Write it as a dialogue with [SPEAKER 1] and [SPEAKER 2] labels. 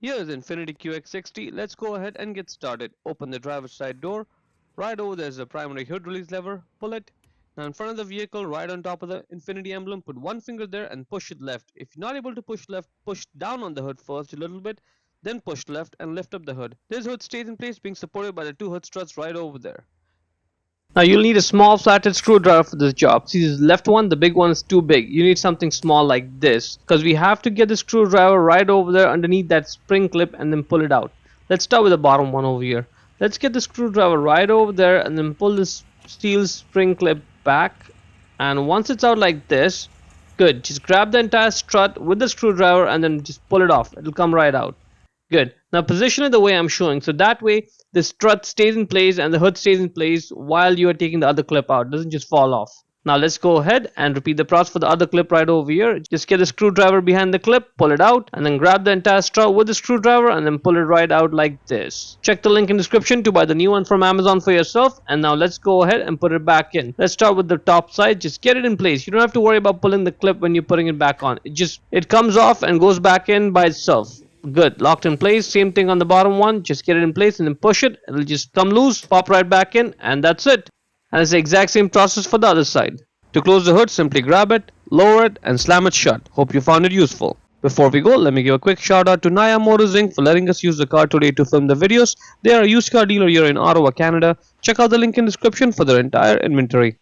[SPEAKER 1] Here is Infiniti QX60. Let's go ahead and get started. Open the driver's side door. Right over there is a primary hood release lever. Pull it. Now in front of the vehicle, right on top of the Infiniti emblem, put one finger there and push it left. If you're not able to push left, push down on the hood first a little bit, then push left and lift up the hood. This hood stays in place being supported by the two hood struts right over there. Now you'll need a small flatted screwdriver for this job. See this left one, the big one is too big. You need something small like this because we have to get the screwdriver right over there underneath that spring clip and then pull it out. Let's start with the bottom one over here. Let's get the screwdriver right over there and then pull this steel spring clip back, and once it's out like this, good, just grab the entire strut with the screwdriver and then just pull it off. It'll come right out. Good. Now position it the way I'm showing, so that way the strut stays in place and the hood stays in place while you are taking the other clip out. It doesn't just fall off. Now let's go ahead and repeat the process for the other clip right over here. Just get the screwdriver behind the clip, pull it out, and then grab the entire strut with the screwdriver and then pull it right out like this. Check the link in the description to buy the new one from Amazon for yourself. And now let's go ahead and put it back in. Let's start with the top side. Just get it in place. You don't have to worry about pulling the clip when you're putting it back on. It comes off and goes back in by itself. Good, locked in place. Same thing on the bottom one. Just get it in place and then push it. It'll just come loose, pop right back in, and that's it. And it's the exact same process for the other side. To close the hood, simply grab it, lower it, and slam it shut. Hope you found it useful. Before we go, let me give a quick shout out to Naya Motors Inc. for letting us use the car today to film the videos. They are a used car dealer here in Ottawa, Canada. Check out the link in the description for their entire inventory.